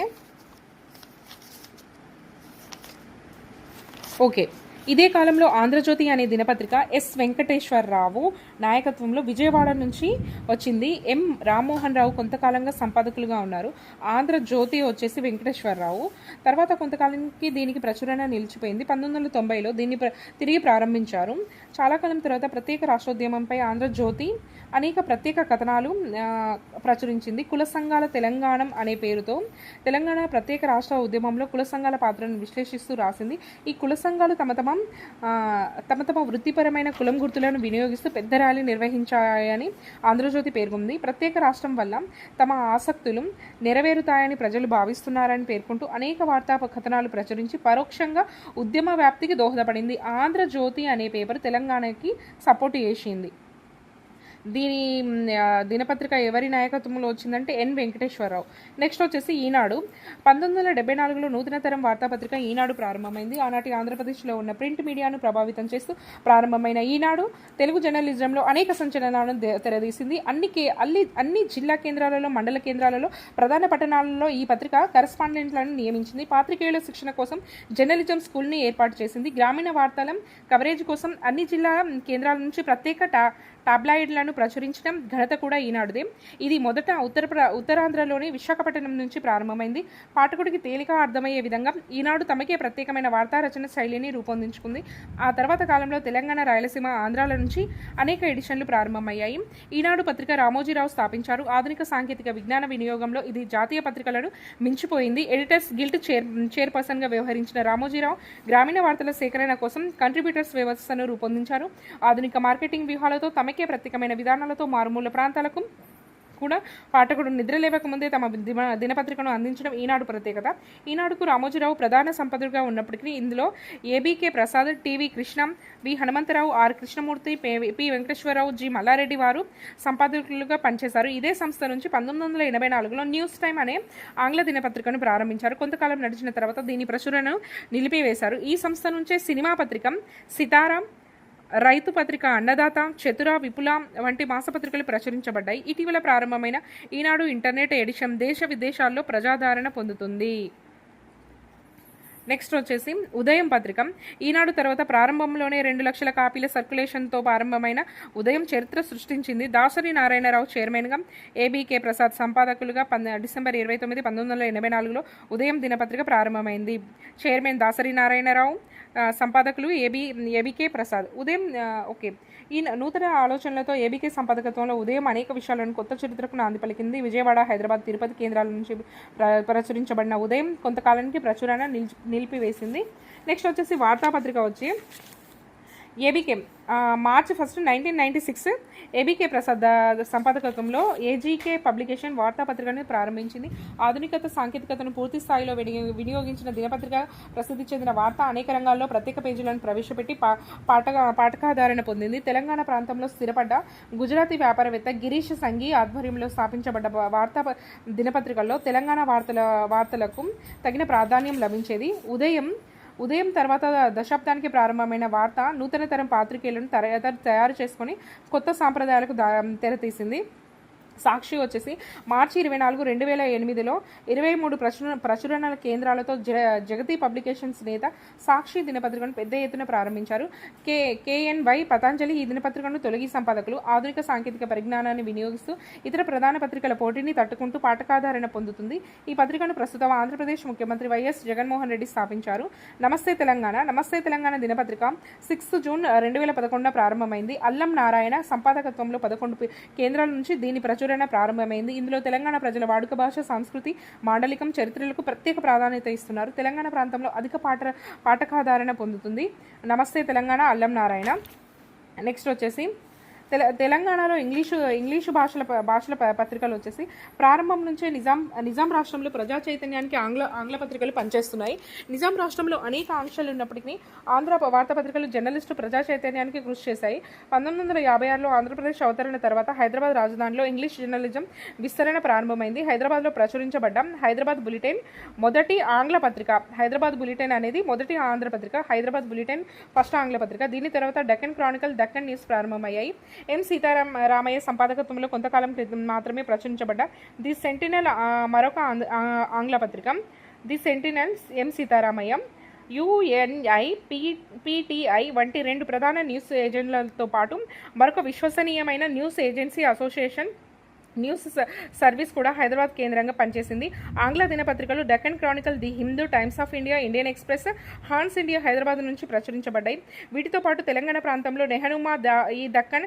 ఓకే, ఇదే కాలంలో ఆంధ్రజ్యోతి అనే దినపత్రిక ఎస్ వెంకటేశ్వరరావు నాయకత్వంలో విజయవాడ నుంచి వచ్చింది. ఎం రామ్మోహన్ రావు కొంతకాలంగా సంపాదకులుగా ఉన్నారు. ఆంధ్రజ్యోతి వచ్చేసి వెంకటేశ్వరరావు. తర్వాత కొంతకాలానికి దీనికి ప్రచురణ నిలిచిపోయింది. 1990లో దీన్ని తిరిగి ప్రారంభించారు. చాలా కాలం తర్వాత ప్రత్యేక రాష్ట్రోద్యమంపై ఆంధ్రజ్యోతి అనేక ప్రత్యేక కథనాలు ప్రచురించింది. కుల సంఘాల తెలంగాణ అనే పేరుతో తెలంగాణ ప్రత్యేక రాష్ట్ర ఉద్యమంలో కుల సంఘాల పాత్రను విశ్లేషిస్తూ రాసింది. ఈ కుల సంఘాలు తమ తమ వృత్తిపరమైన కులం గుర్తులను వినియోగిస్తూ పెద్ద ర్యాలీ నిర్వహించాయని ఆంధ్రజ్యోతి పేర్కొంది. ప్రత్యేక రాష్ట్రం వల్ల తమ ఆసక్తులు నెరవేరుతాయని ప్రజలు భావిస్తున్నారని పేర్కొంటూ అనేక వార్తా కథనాలు ప్రచురించి పరోక్షంగా ఉద్యమ వ్యాప్తికి దోహదపడింది. ఆంధ్రజ్యోతి అనే పేపర్ తెలంగాణకి సపోర్ట్ చేసింది. దీని దినపత్రిక ఎవరి నాయకత్వంలో వచ్చిందంటే ఎన్ వెంకటేశ్వరరావు. నెక్స్ట్ వచ్చేసి ఈనాడు. 1974లో నూతన తరం వార్తాపత్రిక ఈనాడు ప్రారంభమైంది. ఆనాటి ఆంధ్రప్రదేశ్లో ఉన్న ప్రింట్ మీడియాను ప్రభావితం చేస్తూ ప్రారంభమైన ఈనాడు తెలుగు జర్నలిజంలో అనేక సంచలనాలను తెరదీసింది. అన్ని జిల్లా కేంద్రాలలో, మండల కేంద్రాలలో, ప్రధాన పట్టణాలలో ఈ పత్రిక కరెస్పాండెంట్లను నియమించింది. పాత్రికేయుల శిక్షణ కోసం జర్నలిజం స్కూల్ని ఏర్పాటు చేసింది. గ్రామీణ వార్తల కవరేజ్ కోసం అన్ని జిల్లా కేంద్రాల నుంచి ప్రత్యేక టాబ్లాయిడ్లను ప్రచురించడం ఘనత కూడా ఈనాడుదే. ఇది మొదట ఉత్తరాంధ్రలోని విశాఖపట్నం నుంచి ప్రారంభమైంది. పాఠకుడికి తేలిక అర్థమయ్యే విధంగా ఈనాడు తమకే ప్రత్యేకమైన వార్తా రచన శైలిని రూపొందించుకుంది. ఆ తర్వాత కాలంలో తెలంగాణ, రాయలసీమ, ఆంధ్రాల నుంచి అనేక ఎడిషన్లు ప్రారంభమయ్యాయి. ఈనాడు పత్రిక రామోజీరావు స్థాపించారు. ఆధునిక సాంకేతిక విజ్ఞాన వినియోగంలో ఇది జాతీయ పత్రికలను మించిపోయింది. ఎడిటర్స్ గిల్డ్ చైర్పర్సన్గా వ్యవహరించిన రామోజీరావు గ్రామీణ వార్తల సేకరణ కోసం కంట్రిబ్యూటర్స్ వ్యవస్థను రూపొందించారు. ఆధునిక మార్కెటింగ్ వ్యూహాలతో తమకే ప్రత్యేకమైన విధానాలతో మారుమూల ప్రాంతాలకు కూడా పాఠకుడు నిద్ర లేవకముందే తమ దినపత్రికను అందించడం ఈనాడు ప్రత్యేకత. ఈనాడుకు రామోజీరావు ప్రధాన సంపాదకుడిగా ఉన్నప్పటికీ ఇందులో A B K Prasad, T V Krishna, V Hanumantharao, R Krishnamurthy, P Venkateswararao, G Mallareddy వారు సంపాదకులుగా పనిచేశారు. ఇదే సంస్థ నుంచి 1984లో న్యూస్ టైమ్ అనే ఆంగ్ల దినపత్రికను ప్రారంభించారు. కొంతకాలం నడిచిన తర్వాత దీని ప్రచురణను నిలిపివేశారు. ఈ సంస్థ నుంచే సినిమా పత్రిక సితారాం, రైతు పత్రిక అన్నదాత, చతుర, విపుల వంటి మాసపత్రికలు ప్రచురించబడ్డాయి. ఇటీవల ప్రారంభమైన ఈనాడు ఇంటర్నెట్ ఎడిషన్ దేశ విదేశాల్లో ప్రజాదరణ పొందుతుంది. నెక్స్ట్ వచ్చేసి ఉదయం పత్రిక. ఈనాడు తర్వాత ప్రారంభంలోనే 2 లక్షల కాపీల సర్క్యులేషన్తో ప్రారంభమైన ఉదయం చరిత్ర సృష్టించింది. దాసరి నారాయణరావు చైర్మన్గా, ఏబీకే ప్రసాద్ సంపాదకులుగా డిసెంబర్ 29, 1984లో ఉదయం దినపత్రిక ప్రారంభమైంది. చైర్మన్ దాసరి నారాయణరావు, సంపాదకులు ఏబీకే ప్రసాద్. ఉదయం ఓకే. ఈ నూతన ఆలోచనలతో ఏబీకే సంపాదకత్వంలో ఉదయం అనేక విషయాలను కొత్త చరిత్రకు నాంది పలికింది. విజయవాడ, హైదరాబాద్, తిరుపతి కేంద్రాల నుంచి ప్రచురించబడిన ఉదయం కొంతకాలానికి ప్రచురణ నిలిపివేసింది. నెక్స్ట్ వచ్చేసి వార్తాపత్రిక వచ్చి ఏబీకే మార్చ్ 1, 1996 ఏబీకే ప్రసాద్ సంపాదకత్వంలో ఏజీకే పబ్లికేషన్ వార్తాపత్రికను ప్రారంభించింది. ఆధునికత సాంకేతికతను పూర్తి స్థాయిలో వినియోగించిన దినపత్రిక. ప్రసిద్ధి చెందిన వార్త అనేక రంగాల్లో ప్రత్యేక పేజీలను ప్రవేశపెట్టి పాఠకాధారణ పొందింది. తెలంగాణ ప్రాంతంలో స్థిరపడ్డ గుజరాతీ వ్యాపారవేత్త గిరీష్ సంఘీ ఆధ్వర్యంలో స్థాపించబడ్డ వార్తా దినపత్రికల్లో తెలంగాణ వార్తలకు తగిన ప్రాధాన్యం లభించేది. ఉదయం తర్వాత దశాబ్దానికి ప్రారంభమైన వార్త నూతన తరం పాత్రికేయులను తయారు చేసుకొని కొత్త సాంప్రదాయాలకు తెరతీసింది. సాక్షి వచ్చేసి మార్చి 24, 2008లో 23 ప్రచురణల కేంద్రాలతో జగతి పబ్లికేషన్స్ నేత సాక్షి దినపత్రికను పెద్ద ఎత్తున ప్రారంభించారు. కేఎన్వై పతంజలి ఈ దినపత్రికను తొలగి సంపాదకులు. ఆధునిక సాంకేతిక పరిజ్ఞానాన్ని వినియోగిస్తూ ఇతర ప్రధాన పత్రికల పోటీని తట్టుకుంటూ పాఠకాధారణ పొందుతుంది. ఈ పత్రికను ప్రస్తుతం ఆంధ్రప్రదేశ్ ముఖ్యమంత్రి వైఎస్ జగన్మోహన్ రెడ్డి స్థాపించారు. నమస్తే తెలంగాణ దినపత్రిక 6 జూన్ 2011 ప్రారంభమైంది. అల్లం నారాయణ సంపాదకత్వంలో 11 కేంద్రాల నుంచి దీని ప్రచురణ ప్రారంభమైంది. ఇందులో తెలంగాణ ప్రజల వాడుక భాష, సంస్కృతి, మాండలికం, చరిత్రలకు ప్రత్యేక ప్రాధాన్యత ఇస్తున్నారు. తెలంగాణ ప్రాంతంలో అధిక పాఠకాధారణ పొందుతుంది. నమస్తే తెలంగాణ, అల్లం నారాయణ. నెక్స్ట్ వచ్చేసి తెలంగాణలో ఇంగ్లీషు భాషల పత్రికలు వచ్చేసి ప్రారంభం నుంచే నిజాం రాష్ట్రంలో ప్రజా చైతన్యానికి ఆంగ్ల పత్రికలు పనిచేస్తున్నాయి. నిజాం రాష్ట్రంలో అనేక ఆంక్షలు ఉన్నప్పటికీ ఆంధ్ర వార్తాపత్రికలు జర్నలిస్టు ప్రజా చైతన్యానికి కృషి చేశాయి. 1956లో ఆంధ్రప్రదేశ్ అవతరణ తర్వాత హైదరాబాద్ రాజధానిలో ఇంగ్లీష్ జర్నలిజం విస్తరణ ప్రారంభమైంది. హైదరాబాద్లో ప్రచురించబడ్డ హైదరాబాద్ బులెటిన్ మొదటి ఆంగ్ల పత్రిక. హైదరాబాద్ బులెటిన్ అనేది మొదటి ఆంధ్ర పత్రిక. హైదరాబాద్ బులెటిన్ ఫస్ట్ ఆంగ్ల పత్రిక. దీని తర్వాత డెక్కన్ క్రానికల్, డెక్కన్ న్యూస్ ప్రారంభమయ్యాయి. ఎం సీతారామయ్య సంపాదకత్వంలో కొంతకాలం క్రితం మాత్రమే ప్రచురించబడ్డ ది సెంటినల్ మరొక ఆంగ్ల పత్రిక. The Sentinel M Sitaramayya, UNI, PTI వంటి 2 ప్రధాన న్యూస్ ఏజెన్సీలతో పాటు మరొక విశ్వసనీయమైన news agency association news service కూడా హైదరాబాద్ కేంద్రంగా పనిచేసింది. ఆంగ్ల దినపత్రికలు Deccan Chronicle, the Hindu, Times of India, Indian Express, Hans India Hyderabad నుంచి ప్రచురించబడ్డాయి. వీటితో పాటు తెలంగాణ ప్రాంతంలో నెహనుమా ఈ దక్కన్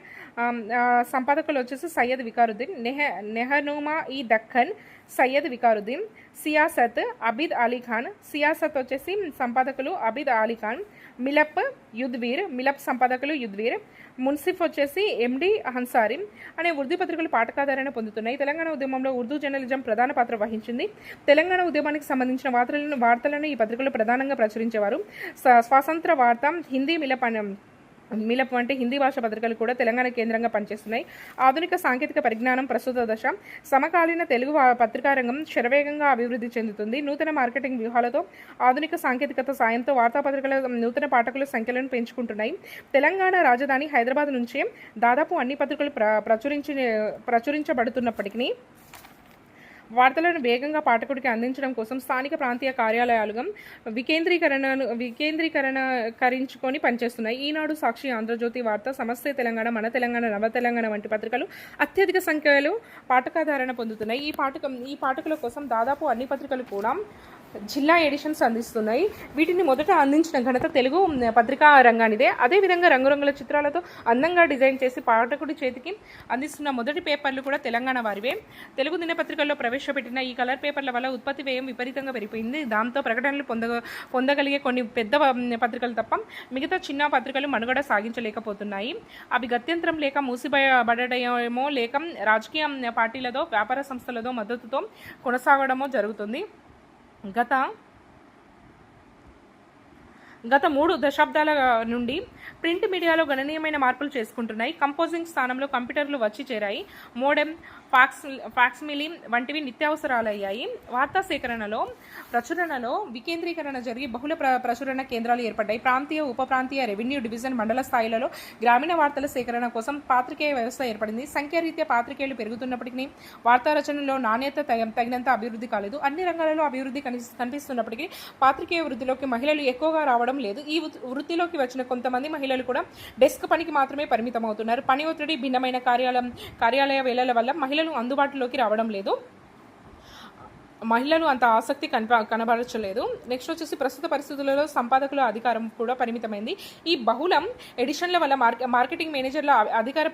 సంపాదకులు వచ్చేసి సయ్యద్ వికారుద్దీన్, నెహనుమా ఈ దక్కన్ సయ్యద్ వికారుద్దీన్, సియాసత్ అబీద్ అలీ ఖాన్. సియాసత్ వచ్చేసి సంపాదకులు అబీద్ అలీ ఖాన్, మిలప్ సంపాదకులు యుద్వీర్, మున్సిఫ్ వచ్చేసి ఎండి హన్సారీ అనే ఉర్దూ పత్రికలు పాఠకాధారణ పొందుతున్నాయి. తెలంగాణ ఉద్యమంలో ఉర్దూ జర్నలిజం ప్రధాన పాత్ర వహించింది. తెలంగాణ ఉద్యమానికి సంబంధించిన వార్తలను ఈ పత్రికలు ప్రధానంగా ప్రచురించేవారు. స్వాతంత్ర వార్త, హిందీ మిలప్ వంటి హిందీ భాష పత్రికలు కూడా తెలంగాణ కేంద్రంగా పనిచేస్తున్నాయి. ఆధునిక సాంకేతిక పరిజ్ఞానం ప్రస్తుత దశ. సమకాలీన తెలుగు పత్రికా రంగం శరవేగంగా అభివృద్ధి చెందుతుంది. నూతన మార్కెటింగ్ వ్యూహాలతో ఆధునిక సాంకేతికత సాయంతో వార్తాపత్రికల నూతన పాఠకుల సంఖ్యలను పెంచుకుంటున్నాయి. తెలంగాణ రాజధాని హైదరాబాద్ నుంచే దాదాపు అన్ని పత్రికలు ప్రచురించబడుతున్నప్పటికీ వార్తలను వేగంగా పాఠకుడికి అందించడం కోసం స్థానిక ప్రాంతీయ కార్యాలయాలుగా వికేంద్రీకరించుకొని పనిచేస్తున్నాయి. ఈనాడు, సాక్షి, ఆంధ్రజ్యోతి, వార్త, సమస్తే తెలంగాణ, మన తెలంగాణ, నవ తెలంగాణ వంటి పత్రికలు అత్యధిక సంఖ్యలో పాఠకాధారణ పొందుతున్నాయి. ఈ పాఠకుల కోసం దాదాపు అన్ని పత్రికలు కూడా జిల్లా ఎడిషన్స్ అందిస్తున్నాయి. వీటిని మొదట అందించిన ఘనత తెలుగు పత్రికా రంగానిదే. అదేవిధంగా రంగురంగుల చిత్రాలతో అందంగా డిజైన్ చేసి పాఠకుడి చేతికి అందిస్తున్న మొదటి పేపర్లు కూడా తెలంగాణ వారివే. తెలుగు దినపత్రికల్లో ప్రవేశపెట్టిన ఈ కలర్ పేపర్ల వల్ల ఉత్పత్తి వ్యయం విపరీతంగా పెరిగిపోయింది. దాంతో ప్రకటనలు పొందగలిగే కొన్ని పెద్ద పత్రికలు తప్ప మిగతా చిన్న పత్రికలు మనుగడ సాగించలేకపోతున్నాయి. అవి గత్యంతరం లేక మూసిబడడమో లేక రాజకీయ పార్టీలతో, వ్యాపార సంస్థలతో మద్దతుతో కొనసాగడమో జరుగుతుంది. గత 3 దశాబ్దాల నుండి ప్రింట్ మీడియాలో గణనీయమైన మార్పులు చేసుకుంటున్నాయి. కంపోజింగ్ స్థానంలో కంప్యూటర్లు వచ్చి చేరాయి. మోడెమ్, ఫ్యాక్స్మిలీ వంటివి నిత్యావసరాలయ్యాయి. వార్తా సేకరణలో ప్రచురణలో వికేంద్రీకరణ జరిగి బహుళ ప్రచురణ కేంద్రాలు ఏర్పడ్డాయి. ప్రాంతీయ, ఉప ప్రాంతీయ, రెవెన్యూ డివిజన్, మండల స్థాయిలలో గ్రామీణ వార్తల సేకరణ కోసం పాత్రికేయ వ్యవస్థ ఏర్పడింది. సంఖ్యారీత్యా పాత్రికేయులు పెరుగుతున్నప్పటికీ వార్తా రచనలో నాణ్యత తగినంత అభివృద్ధి కాలేదు. అన్ని రంగాలలో అభివృద్ధి కనిపిస్తున్నప్పటికీ పాత్రికేయ వృత్తిలోకి మహిళలు ఎక్కువగా రావడం లేదు. ఈ వృత్తిలోకి వచ్చిన కొంతమంది మహిళలు కూడా డెస్క్ పనికి మాత్రమే పరిమితమవుతున్నారు. పని ఒత్తిడి, భిన్నమైన కార్యాలయ వేళల వల్ల మహిళలు అందుబాటులోకి రావడం లేదు. మహిళలు అంత ఆసక్తి కనబరచలేదు. నెక్స్ట్ వచ్చేసి ప్రస్తుత పరిస్థితులలో సంపాదకుల అధికారం కూడా పరిమితమైంది. ఈ బహుళం ఎడిషన్ల వల్ల మార్కెటింగ్ మేనేజర్ల అధికార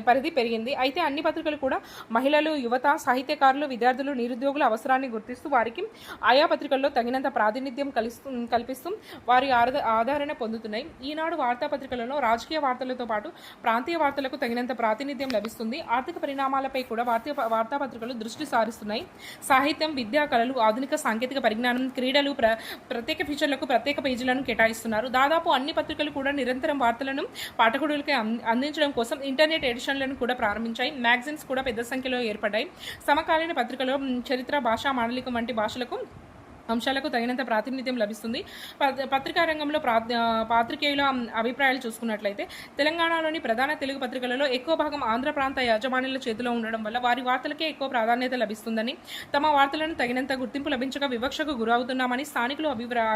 పరిధి పెరిగింది. అయితే అన్ని పత్రికలు కూడా మహిళలు, యువత, సాహిత్యకారులు, విద్యార్థులు, నిరుద్యోగుల అవసరాన్ని గుర్తిస్తూ వారికి ఆయా పత్రికల్లో తగినంత ప్రాతినిధ్యం కల్పిస్తూ వారి ఆదరణ పొందుతున్నాయి. ఈనాడు వార్తాపత్రికలలో రాజకీయ వార్తలతో పాటు ప్రాంతీయ వార్తలకు తగినంత ప్రాతినిధ్యం లభిస్తుంది. ఆర్థిక పరిణామాలపై కూడా వార్తాపత్రికలు దృష్టి సారిస్తున్నాయి. సాహిత్యం, విద్యా, కళలు, ఆధునిక సాంకేతిక పరిజ్ఞానం, క్రీడలు, ప్రత్యేక ఫీచర్లకు ప్రత్యేక పేజీలను కేటాయిస్తున్నారు. దాదాపు అన్ని పత్రికలు కూడా నిరంతరం వార్తలను పాఠకుడులకి అందించడం కోసం ఇంటర్నెట్ ఎడిషన్లను కూడా ప్రారంభించాయి. మ్యాగజైన్స్ కూడా పెద్ద సంఖ్యలో ఏర్పడ్డాయి. సమకాలీన పత్రికలో చరిత్ర, భాష, మాండలికం వంటి భాషలకు అంశాలకు తగినంత ప్రాతినిధ్యం లభిస్తుంది. పత్రికా రంగంలో పాత్రికేయుల అభిప్రాయాలు చూసుకున్నట్లయితే తెలంగాణలోని ప్రధాన తెలుగు పత్రికలలో ఎక్కువ భాగం ఆంధ్ర ప్రాంత యాజమాన్యాల చేతిలో ఉండడం వల్ల వారి వార్తలకే ఎక్కువ ప్రాధాన్యత లభిస్తుందని, తమ వార్తలను తగినంత గుర్తింపు లభించక వివక్షకు గురవుతున్నామని స్థానికులు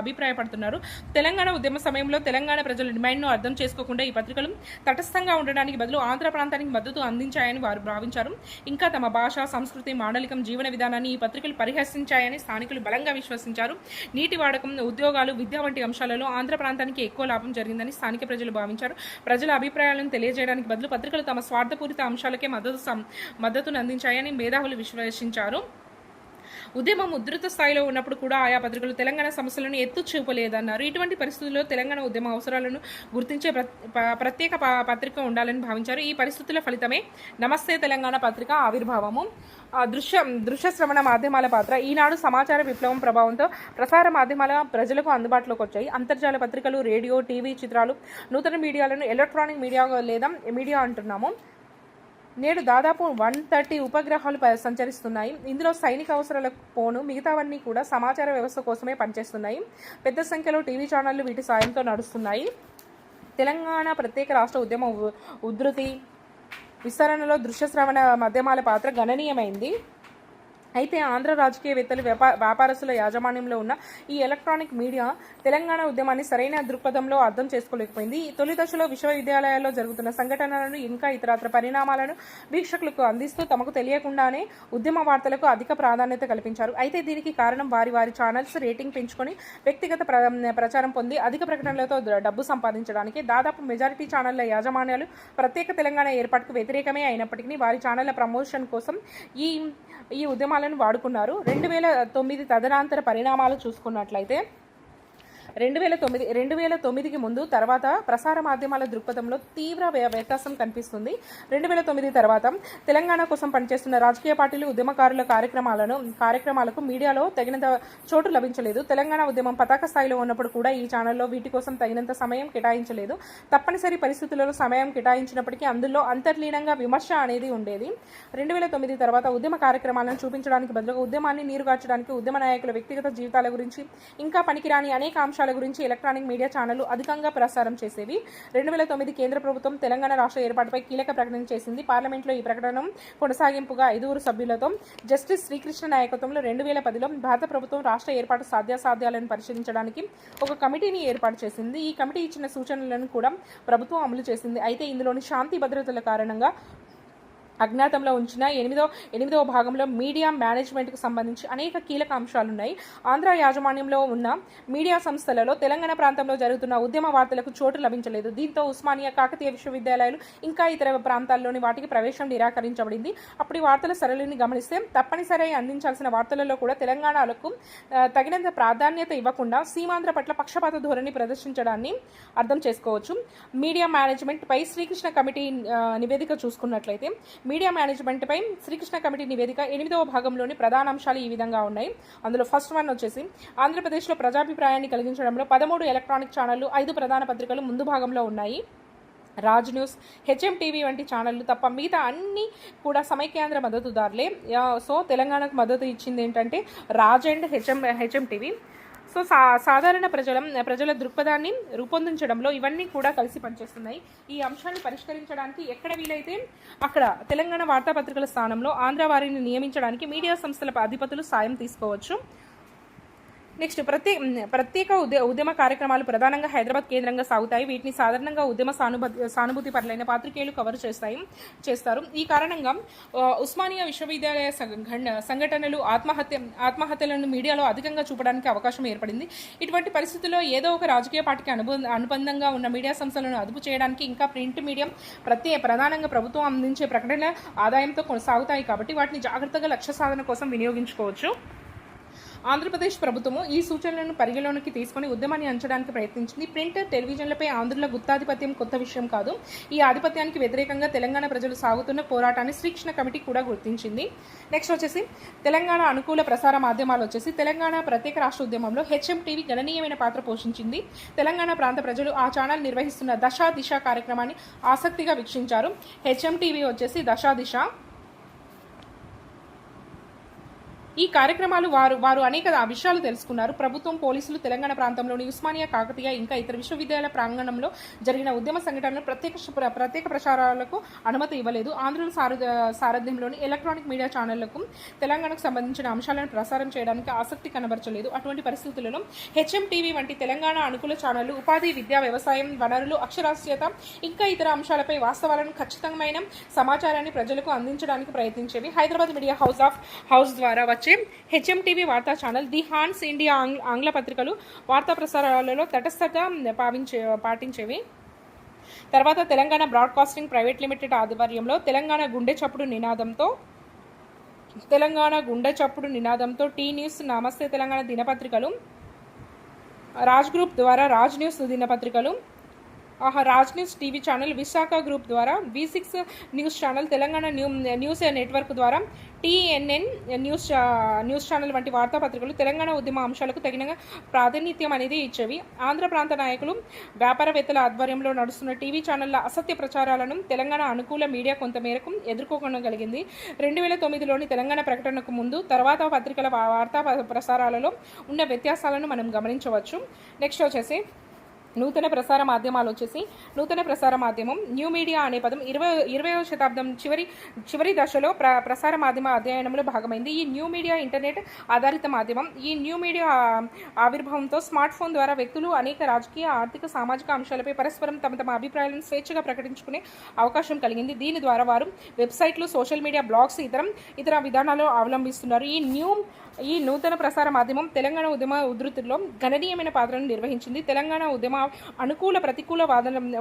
అభిప్రాయపడుతున్నారు. తెలంగాణ ఉద్యమ సమయంలో తెలంగాణ ప్రజల డిమాండ్ను అర్థం చేసుకోకుండా ఈ పత్రికలు తటస్థంగా ఉండడానికి బదులు ఆంధ్ర ప్రాంతానికి మద్దతు అందించాయని వారు భావించారు. ఇంకా తమ భాష, సంస్కృతి, మాండలికం, జీవన విధానాన్ని ఈ పత్రికలు పరిహసించాయని స్థానికులు బలంగా విశ్వసించారు. నీటి వాడకం, ఉద్యోగాలు, విద్య వంటి అంశాలలో ఆంధ్ర ప్రాంతానికి ఎక్కువ లాభం జరిగిందని స్థానిక ప్రజలు భావించారు. ప్రజల అభిప్రాయాలను తెలియజేయడానికి బదులు పత్రికలు తమ స్వార్థపూరిత అంశాలకే మద్దతును అందించాయని మేధావులు విశ్లేషించారు. ఉద్యమం ఉధృత స్థాయిలో ఉన్నప్పుడు కూడా ఆయా పత్రికలు తెలంగాణ సమస్యలను ఎత్తు చూపలేదన్నారు. ఇటువంటి పరిస్థితుల్లో తెలంగాణ ఉద్యమ అవసరాలను గుర్తించే ప్రత్యేక పత్రిక ఉండాలని భావించారు. ఈ పరిస్థితుల ఫలితమే నమస్తే తెలంగాణ పత్రిక ఆవిర్భావము. దృశ్య శ్రవణ మాధ్యమాల పాత్ర. ఈనాడు సమాచార విప్లవం ప్రభావంతో ప్రసార మాధ్యమాల ప్రజలకు అందుబాటులోకి వచ్చాయి. అంతర్జాల పత్రికలు, రేడియో, టీవీ, చిత్రాలు, నూతన మీడియాలను ఎలక్ట్రానిక్ మీడియా లేదా మీడియా అంటున్నాము. నేడు దాదాపు 130 ఉపగ్రహాలు సంచరిస్తున్నాయి. ఇందులో సైనిక అవసరాలకు పోను మిగతావన్నీ కూడా సమాచార వ్యవస్థ కోసమే పనిచేస్తున్నాయి. పెద్ద సంఖ్యలో టీవీ ఛానళ్లు వీటి సాయంతో నడుస్తున్నాయి. తెలంగాణ ప్రత్యేక రాష్ట్ర ఉద్యమ ఉధృతి విస్తరణలో దృశ్య శ్రవణ మాధ్యమాల పాత్ర గణనీయమైంది. అయితే ఆంధ్ర రాజకీయవేత్తలు, వ్యాపారస్తుల యాజమాన్యంలో ఉన్న ఈ ఎలక్ట్రానిక్ మీడియా తెలంగాణ ఉద్యమాన్ని సరైన దృక్పథంలో అర్థం చేసుకోలేకపోయింది. తొలి దశలో విశ్వవిద్యాలయాల్లో జరుగుతున్న సంఘటనలను, ఇంకా ఇతరత్ర పరిణామాలను వీక్షకులకు అందిస్తూ తమకు తెలియకుండానే ఉద్యమ వార్తలకు అధిక ప్రాధాన్యత కల్పించారు. అయితే దీనికి కారణం వారి ఛానల్స్ రేటింగ్ పెంచుకొని వ్యక్తిగత ప్రచారం పొంది అధిక ప్రకటనలతో డబ్బు సంపాదించడానికి. దాదాపు మెజారిటీ ఛానళ్ల యాజమాన్యాలు ప్రత్యేక తెలంగాణ ఏర్పాటుకు వ్యతిరేకమే అయినప్పటికీ వారి ఛానళ్ల ప్రమోషన్ కోసం ఈ ఉద్యమాలను వాడుకున్నారు. 2009 తదనంతర పరిణామాలు చూసుకున్నట్లయితే 2009కి ముందు తర్వాత ప్రసార మాధ్యమాల దృక్పథంలో తీవ్ర వ్యత్యాసం కనిపిస్తుంది. 2009 తర్వాత తెలంగాణ కోసం పనిచేస్తున్న రాజకీయ పార్టీలు, ఉద్యమకారుల కార్యక్రమాలకు మీడియాలో తగినంత చోటు లభించలేదు. తెలంగాణ ఉద్యమం పతాక స్థాయిలో ఉన్నప్పుడు కూడా ఈ ఛానల్లో వీటి కోసం తగినంత సమయం కేటాయించలేదు. తప్పనిసరి పరిస్థితులలో సమయం కేటాయించినప్పటికీ అందులో అంతర్లీనంగా విమర్శ అనేది ఉండేది. 2009 తర్వాత ఉద్యమ కార్యక్రమాలను చూపించడానికి బదులుగా ఉద్యమాన్ని నీరుగార్చడానికి ఉద్యమ నాయకుల వ్యక్తిగత జీవితాల గురించి, ఇంకా పనికిరాని అనేక అంశాల గురించి ఎలక్ట్రానిక్ మీడియా ఛానళ్లు అధికంగా ప్రసారం చేసేవి. 2009 కేంద్ర ప్రభుత్వం తెలంగాణ రాష్ట్ర ఏర్పాటుపై కీలక ప్రకటన చేసింది. పార్లమెంట్లో ఈ ప్రకటన కొనసాగింపుగా 5 సభ్యులతో జస్టిస్ శ్రీకృష్ణ నాయకత్వంలో 2010లో భారత ప్రభుత్వం రాష్ట్ర ఏర్పాటు సాధ్యాసాధ్యాలను పరిశీలించడానికి ఒక కమిటీని ఏర్పాటు చేసింది. ఈ కమిటీ ఇచ్చిన సూచనలను కూడా ప్రభుత్వం అమలు చేసింది. అయితే ఇందులోని శాంతి భద్రతల కారణంగా అజ్ఞాతంలో ఉంచిన ఎనిమిదవ భాగంలో మీడియా మేనేజ్మెంట్కు సంబంధించి అనేక కీలక అంశాలున్నాయి. ఆంధ్ర యాజమాన్యంలో ఉన్న మీడియా సంస్థలలో తెలంగాణ ప్రాంతంలో జరుగుతున్న ఉద్యమ వార్తలకు చోటు లభించలేదు. దీంతో ఉస్మానియా, కాకతీయ విశ్వవిద్యాలయాలు, ఇంకా ఇతర ప్రాంతాల్లోని వాటికి ప్రవేశం నిరాకరించబడింది. అప్పుడు వార్తల సరళిని గమనిస్తే తప్పనిసరి అందించాల్సిన వార్తలలో కూడా తెలంగాణలకు తగినంత ప్రాధాన్యత ఇవ్వకుండా సీమాంధ్ర పట్ల పక్షపాత ధోరణి ప్రదర్శించడాన్ని అర్థం చేసుకోవచ్చు. మీడియా మేనేజ్మెంట్ పై శ్రీకృష్ణ కమిటీ నివేదిక చూసుకున్నట్లయితే మీడియా మేనేజ్మెంట్ పై శ్రీకృష్ణ కమిటీ నివేదిక 8వ భాగంలోని ప్రధాన అంశాలు ఈ విధంగా ఉన్నాయి. అందులో ఫస్ట్ వన్ వచ్చేసి ఆంధ్రప్రదేశ్లో ప్రజాభిప్రాయాన్ని కలిగించడంలో 13 ఎలక్ట్రానిక్ ఛానళ్లు, 5 ప్రధాన పత్రికలు ముందు భాగంలో ఉన్నాయి. రాజ్ న్యూస్, హెచ్ఎం టీవీ వంటి ఛానళ్లు తప్ప మిగతా అన్నీ కూడా సమైక్యాంధ్ర మద్దతుదారులే. సో తెలంగాణకు మద్దతు ఇచ్చింది ఏంటంటే Raj and HM TV. So సాధారణ ప్రజల దృక్పథాన్ని రూపొందించడంలో ఇవన్నీ కూడా కలిసి పనిచేస్తున్నాయి. ఈ అంశాన్ని పరిష్కరించడానికి ఎక్కడ వీలైతే అక్కడ తెలంగాణ వార్తాపత్రికల స్థానంలో ఆంధ్ర వారిని నియమించడానికి మీడియా సంస్థల అధిపతులు సాయం తీసుకోవచ్చు. నెక్స్ట్ ప్రత్యేక ఉద్యమ కార్యక్రమాలు ప్రధానంగా హైదరాబాద్ కేంద్రంగా సాగుతాయి. వీటిని సాధారణంగా ఉద్యమ సానుభూతి పరులైన పాత్రికేయులు కవర్ చేస్తారు. ఈ కారణంగా ఉస్మానియా విశ్వవిద్యాలయ సంఘటనలు, ఆత్మహత్యలను మీడియాలో అధికంగా చూపడానికి అవకాశం ఏర్పడింది. ఇటువంటి పరిస్థితుల్లో ఏదో ఒక రాజకీయ పార్టీకి అనుబంధంగా ఉన్న మీడియా సంస్థలను అదుపు చేయడానికి ఇంకా ప్రింట్ మీడియం ప్రధానంగా ప్రభుత్వం అందించే ప్రకటన ఆదాయంతో కొనసాగుతాయి కాబట్టి వాటిని జాగ్రత్తగా లక్ష్య సాధన కోసం వినియోగించుకోవచ్చు. ఆంధ్రప్రదేశ్ ప్రభుత్వము ఈ సూచనలను పరిగణలోకి తీసుకుని ఉద్యమాన్ని అంచడానికి ప్రయత్నించింది. ప్రింట్, టెలివిజన్లపై ఆంధ్రుల గుత్తాధిపత్యం కొత్త విషయం కాదు. ఈ ఆధిపత్యానికి వ్యతిరేకంగా తెలంగాణ ప్రజలు సాగుతున్న పోరాటాన్ని శ్రీకృష్ణ కమిటీ కూడా గుర్తించింది. నెక్స్ట్ వచ్చేసి తెలంగాణ అనుకూల ప్రసార మాధ్యమాలు వచ్చేసి తెలంగాణ ప్రత్యేక రాష్ట్ర ఉద్యమంలో హెచ్ఎం టీవీ గణనీయమైన పాత్ర పోషించింది. తెలంగాణ ప్రాంత ప్రజలు ఆ ఛానల్ నిర్వహిస్తున్న దశ దిశ కార్యక్రమాన్ని ఆసక్తిగా వీక్షించారు. హెచ్ఎం టీవీ వచ్చేసి దశ దిశ. ఈ కార్యక్రమాలు వారు అనేక విషయాలు తెలుసుకున్నారు. ప్రభుత్వం, పోలీసులు తెలంగాణ ప్రాంతంలోని ఉస్మానియా, కాకతీయ ఇంకా ఇతర విశ్వవిద్యాలయ ప్రాంగణంలో జరిగిన ఉద్యమ సంఘటనలు ప్రత్యేక ప్రసారాలకు అనుమతి ఇవ్వలేదు. ఆంధ్రుల సారథ్యంలోని ఎలక్ట్రానిక్ మీడియా ఛానళ్లకు తెలంగాణకు సంబంధించిన అంశాలను ప్రసారం చేయడానికి ఆసక్తి కనబరచలేదు. అటువంటి పరిస్థితులలో హెచ్ఎం టీవీ వంటి తెలంగాణ అనుకూల ఛానళ్లు ఉపాధి, విద్య, వ్యవసాయం, వనరులు, అక్షరాస్యత ఇంకా ఇతర అంశాలపై వాస్తవాలను, ఖచ్చితమైన సమాచారాన్ని ప్రజలకు అందించడానికి ప్రయత్నించేవి. హైదరాబాద్ మీడియా హౌస్ ద్వారా వచ్చే హెచ్ఎం టీవీ వార్తా ఛానల్, ది హాన్స్ ఇండియా ఆంగ్ల పత్రికలు వార్తా ప్రసారాలలో తటస్థత పాటించేవి. తర్వాత తెలంగాణ బ్రాడ్కాస్టింగ్ ప్రైవేట్ లిమిటెడ్ ఆధ్వర్యంలో తెలంగాణ గుండె చప్పుడు నినాదంతో టీ న్యూస్, నమస్తే తెలంగాణ దినపత్రికలు, రాజ్ గ్రూప్ ద్వారా రాజ్ న్యూస్ దినపత్రికలు, Raj news TV channel, Visakha group ద్వారా V6 news channel, Telangana news network ద్వారా TNN న్యూస్ ఛానల్ వంటి వార్తాపత్రికలు తెలంగాణ ఉద్యమ అంశాలకు తగిన ప్రాతినిధ్యం అనేది ఇచ్చేవి. ఆంధ్ర ప్రాంత నాయకులు, వ్యాపారవేత్తల ఆధ్వర్యంలో నడుస్తున్న టీవీ ఛానళ్ల అసత్య ప్రచారాలను తెలంగాణ అనుకూల మీడియా కొంతమేరకు ఎదుర్కోగలిగింది. 2009లోని తెలంగాణ ప్రకటనకు ముందు తర్వాత పత్రికల వార్తా ప్రసారాలలో ఉన్న వ్యత్యాసాలను మనం గమనించవచ్చు. నెక్స్ట్ వచ్చేసి నూతన ప్రసార మాధ్యమం న్యూ మీడియా అనే పదం 20వ శతాబ్దం చివరి దశలో ప్రసార మాధ్యమ అధ్యయనంలో భాగమైంది. ఈ న్యూ మీడియా ఇంటర్నెట్ ఆధారిత మాధ్యమం. ఈ న్యూ మీడియా ఆవిర్భావంతో స్మార్ట్ ఫోన్ ద్వారా వ్యక్తులు అనేక రాజకీయ, ఆర్థిక, సామాజిక అంశాలపై పరస్పరం తమ అభిప్రాయాలను స్వేచ్ఛగా ప్రకటించుకునే అవకాశం కలిగింది. దీని ద్వారా వారు వెబ్సైట్లు, సోషల్ మీడియా, బ్లాగ్స్, ఇతర విధానాలు అవలంబిస్తున్నారు. ఈ నూతన ప్రసార మాధ్యమం తెలంగాణ ఉద్యమ ఉధృతిలో గణనీయమైన పాత్రను నిర్వహించింది. తెలంగాణ ఉద్యమ అనుకూల, ప్రతికూల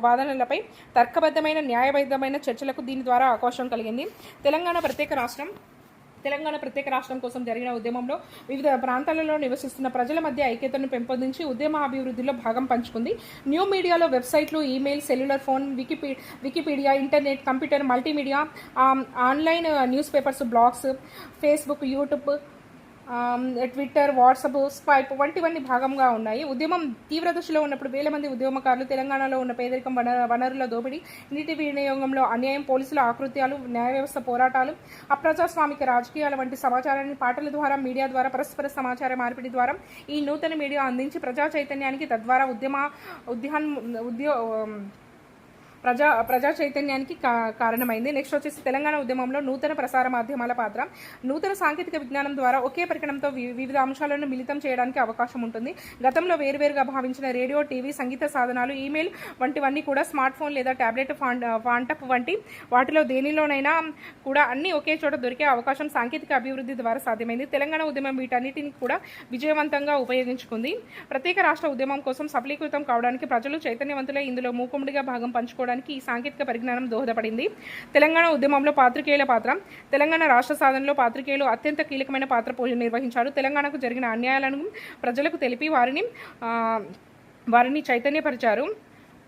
వాదనలపై తర్కబద్ధమైన, న్యాయబద్ధమైన చర్చలకు దీని ద్వారా అవకాశం కలిగింది. తెలంగాణ ప్రత్యేక రాష్ట్రం కోసం జరిగిన ఉద్యమంలో వివిధ ప్రాంతాలలో నివసిస్తున్న ప్రజల మధ్య ఐక్యతను పెంపొందించి ఉద్యమ అభివృద్ధిలో భాగం పంచుకుంది. న్యూ మీడియాలో వెబ్సైట్లు, email, cellular phone, Wikipedia, internet, computer, multimedia, online news papers, blogs, Facebook, YouTube, Twitter, WhatsApp, Skype వంటివన్నీ భాగంగా ఉన్నాయి. ఉద్యమం తీవ్ర దశలో ఉన్నప్పుడు వేల మంది ఉద్యమకారులు తెలంగాణలో ఉన్న పేదరికం, వనరుల దోపిడీ, నీటి వినియోగంలో అన్యాయం, పోలీసుల ఆకృత్యాలు, న్యాయ వ్యవస్థ పోరాటాలు, అప్రజాస్వామిక రాజకీయాల వంటి సమాచారాన్ని పాటల ద్వారా, మీడియా ద్వారా, పరస్పర సమాచార మార్పిడి ద్వారా ఈ నూతన మీడియా అందించి ప్రజా చైతన్యానికి, తద్వారా ప్రజా చైతన్యానికి కారణమైంది. నెక్స్ట్ వచ్చేసి తెలంగాణ ఉద్యమంలో నూతన ప్రసార మాధ్యమాల పాత్ర. నూతన సాంకేతిక విజ్ఞానం ద్వారా ఒకే పరికరంతో వివిధ అంశాలను మిళితం చేయడానికి అవకాశం ఉంటుంది. గతంలో వేరువేరుగా భావించిన రేడియో, టీవీ, సంగీత సాధనాలు, ఈమెయిల్ వంటివన్నీ కూడా స్మార్ట్ ఫోన్ లేదా ట్యాబ్లెట్, ఫాంటప్ వంటి వాటిలో దేనిలోనైనా కూడా అన్ని ఒకే చోట దొరికే అవకాశం సాంకేతిక అభివృద్ధి ద్వారా సాధ్యమైంది. తెలంగాణ ఉద్యమం వీటన్నిటిని కూడా విజయవంతంగా ఉపయోగించుకుంది. ప్రత్యేక రాష్ట్ర ఉద్యమం కోసం సఫలీకృతం కావడానికి ప్రజలు చైతన్యవంతులై ఇందులో మూకుమ్మడిగా భాగం పంచుకోవడానికి ఈ సాంకేతిక పరిజ్ఞానం దోహదపడింది. తెలంగాణ ఉద్యమంలో పాత్రికేయుల పాత్ర. తెలంగాణ రాష్ట్ర సాధనలో పాత్రికేయులు అత్యంత కీలకమైన పాత్ర నిర్వహించారు. తెలంగాణకు జరిగిన అన్యాయాలను ప్రజలకు తెలిపి వారిని చైతన్యపరిచారు.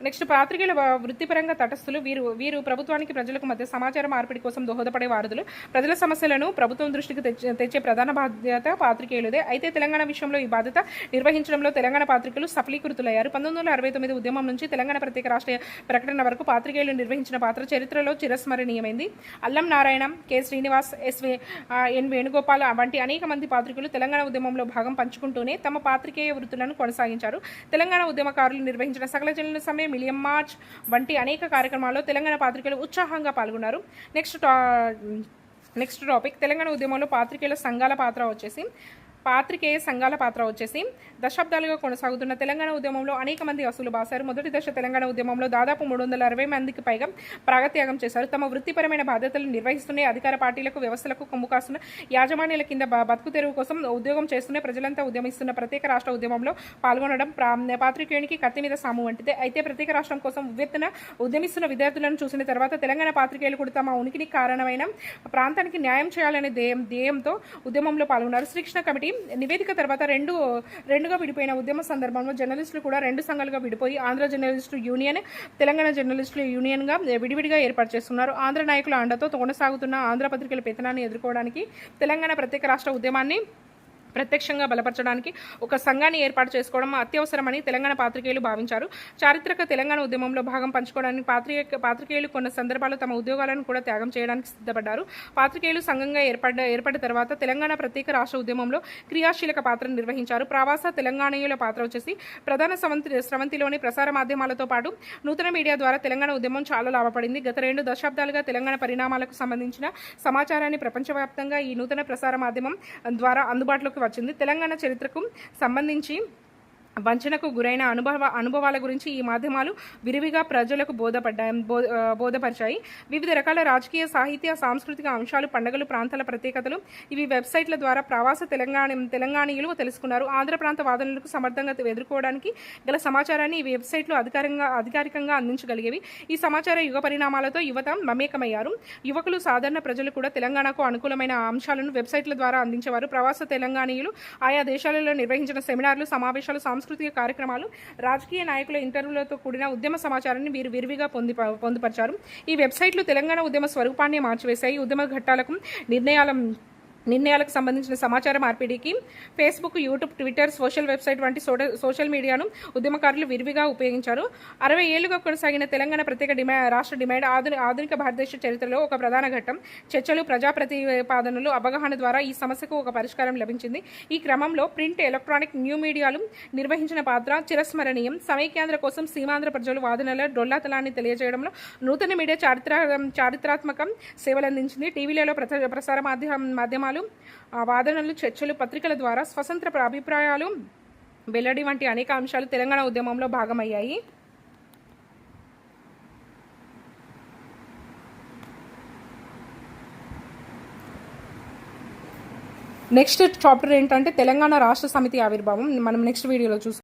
నెక్స్ట్ పాత్రికేయుల వృత్తిపరంగా తటస్థులు. వీరు వీరు ప్రభుత్వానికి ప్రజలకు మధ్య సమాచార మార్పిడి కోసం దోహదపడే వారధులు. ప్రజల సమస్యలను ప్రభుత్వం దృష్టికి తెచ్చే ప్రధాన బాధ్యత పాత్రికేయులదే. అయితే తెలంగాణ విషయంలో ఈ బాధ్యత నిర్వహించడంలో తెలంగాణ పాత్రికేయులు సఫలీకృతులయ్యారు. 1969 ఉద్యమం నుంచి తెలంగాణ ప్రత్యేక రాష్ట్ర ప్రకటన వరకు పాత్రికేయులు నిర్వహించిన పాత్ర చరిత్రలో చిరస్మరణీయమైంది. అల్లం నారాయణ, కె శ్రీనివాస్, ఎన్ వేణుగోపాల్ వంటి అనేక మంది పాత్రికేయులు తెలంగాణ ఉద్యమంలో భాగం పంచుకుంటూనే తమ పాత్రికేయ వృత్తులను కొనసాగించారు. తెలంగాణ ఉద్యమకారులు నిర్వహించిన సకల జనుల సమ్మె, మిలియం మార్చ్ వంటి అనేక కార్యక్రమాల్లో తెలంగాణ పాత్రికేయులు ఉత్సాహంగా పాల్గొన్నారు. నెక్స్ట్ టాపిక్ తెలంగాణ ఉద్యమంలో పాత్రికేయుల సంఘాల పాత్ర వచ్చేసి దశాబ్దాలుగా కొనసాగుతున్న తెలంగాణ ఉద్యమంలో అనేక మంది అసలు బాసారు. మొదటి దశ తెలంగాణ ఉద్యమంలో దాదాపు 360 మందికి పైగా ప్రాగత్యాగం చేశారు. తమ వృత్తిపరమైన బాధ్యతలు నిర్వహిస్తూనే అధికార పార్టీలకు, వ్యవస్థలకు కొమ్ము కాస్తున్న యాజమాన్యాల కింద బతుకు తెరువు కోసం ఉద్యోగం చేస్తూనే ప్రజలంతా ఉద్యమిస్తున్న ప్రత్యేక రాష్ట్ర ఉద్యమంలో పాల్గొనడం పాత్రికేయునికి కత్తి మీద సాము వంటిదే. అయితే ప్రత్యేక రాష్ట్రం కోసం ఉవ్వెత్తున ఉద్యమిస్తున్న విద్యార్థులను చూసిన తర్వాత తెలంగాణ పాత్రికేయులు కూడా తమ ఉనికిని కారణమైన ప్రాంతానికి న్యాయం చేయాలనే ధ్యేయంతో ఉద్యమంలో పాల్గొన్నారు. శ్రీకృష్ణ కమిటీ నివేదిక తర్వాత రెండుగా విడిపోయిన ఉద్యమ సందర్భంలో జర్నలిస్టులు కూడా 2 సంఘాలుగా విడిపోయి ఆంధ్ర జర్నలిస్టు యూనియన్, తెలంగాణ జర్నలిస్టుల యూనియన్గా విడివిడిగా ఏర్పాటు చేస్తున్నారు. ఆంధ్ర నాయకుల అండతో కొనసాగుతున్న ఆంధ్ర పత్రికల పెత్తనాన్ని ఎదుర్కోవడానికి తెలంగాణ ప్రత్యేక రాష్ట్ర ఉద్యమాన్ని ప్రత్యక్షంగా బలపరచడానికి ఒక సంఘాన్ని ఏర్పాటు చేసుకోవడం అత్యవసరమని తెలంగాణ పాత్రికేయులు భావించారు. చారిత్రక తెలంగాణ ఉద్యమంలో భాగం పంచుకోవడానికి పాత్రికేయులు కొన్ని సందర్భాల్లో తమ ఉద్యోగాలను కూడా త్యాగం చేయడానికి సిద్ధపడ్డారు. పాత్రికేయులు సంఘంగా ఏర్పడ్డ తర్వాత తెలంగాణ ప్రత్యేక రాష్ట్ర ఉద్యమంలో క్రియాశీలక పాత్ర నిర్వహించారు. ప్రవాస తెలంగాణీయుల పాత్ర వచ్చేసి ప్రధాన స్రవంతిలోని ప్రసార మాధ్యమాలతో పాటు నూతన మీడియా ద్వారా తెలంగాణ ఉద్యమం చాలా లాభపడింది. గత 2 దశాబ్దాలుగా తెలంగాణ పరిణామాలకు సంబంధించిన సమాచారాన్ని ప్రపంచవ్యాప్తంగా ఈ నూతన ప్రసార మాధ్యమం ద్వారా అందుబాటులోకి వచ్చింది. తెలంగాణ చరిత్రకు సంబంధించి వంచనకు గురైన అనుభవాల గురించి ఈ మాధ్యమాలు విరివిగా ప్రజలకు బోధపరిచాయి. వివిధ రకాల రాజకీయ, సాహిత్య, సాంస్కృతిక అంశాలు, పండుగలు, ప్రాంతాల ప్రత్యేకతలు ఇవి వెబ్సైట్ల ద్వారా ప్రవాస తెలంగాణీయులు తెలుసుకున్నారు. ఆంధ్ర ప్రాంత వాదనలకు సమర్థంగా ఎదుర్కోవడానికి గల సమాచారాన్ని ఈ వెబ్సైట్లు అధికారికంగా అందించగలిగేవి. ఈ సమాచార యుగ పరిణామాలతో యువత మమేకమయ్యారు. యువకులు, సాధారణ ప్రజలు కూడా తెలంగాణకు అనుకూలమైన అంశాలను వెబ్సైట్ల ద్వారా అందించేవారు. ప్రవాస తెలంగాణీయులు ఆయా దేశాలలో నిర్వహించిన సెమినార్లు, సమావేశాలు, సాంస్కృతిక కార్యక్రమాలు, రాజకీయ నాయకుల ఇంటర్వ్యూలతో కూడిన ఉద్యమ సమాచారాన్ని వీరు విరివిగా పొందుపరిచారు. ఈ వెబ్సైట్లు తెలంగాణ ఉద్యమ స్వరూపాన్ని మార్చివేశాయి. ఉద్యమ ఘట్టాలకు నిర్ణయాలకు సంబంధించిన సమాచార మార్పిడికి Facebook, YouTube, Twitter, social website వంటి సోషల్ మీడియాను ఉద్యమకారులు విరివిగా ఉపయోగించారు. 60 ఏళ్లుగా కొనసాగిన తెలంగాణ ప్రత్యేక రాష్ట్ర డిమాండ్ ఆధునిక భారతదేశ చరిత్రలో ఒక ప్రధాన ఘట్టం. చర్చలు, ప్రజా ప్రతిపాదనలు, అవగాహన ద్వారా ఈ సమస్యకు ఒక పరిష్కారం లభించింది. ఈ క్రమంలో ప్రింట్, ఎలక్ట్రానిక్, న్యూ మీడియాలు నిర్వహించిన పాత్ర చిరస్మరణీయం. సమైక్యాంధ్ర కోసం సీమాంధ్ర ప్రజలు వాదనల డొల్లాతలాన్ని తెలియజేయడంలో నూతన మీడియా చారిత్రాత్మక సేవలందించింది. టీవీలలో ప్రసార మాధ్యమాలు వాదనలు, చర్చలు, పత్రికల ద్వారా స్వతంత్ర అభిప్రాయాలు వెల్లడి వంటి అనేక అంశాలు తెలంగాణ ఉద్యమంలో భాగమయ్యాయి. నెక్స్ట్ చాప్టర్ ఏంటంటే తెలంగాణ రాష్ట్ర సమితి ఆవిర్భావం. మనం నెక్స్ట్ వీడియోలో చూస్తాం.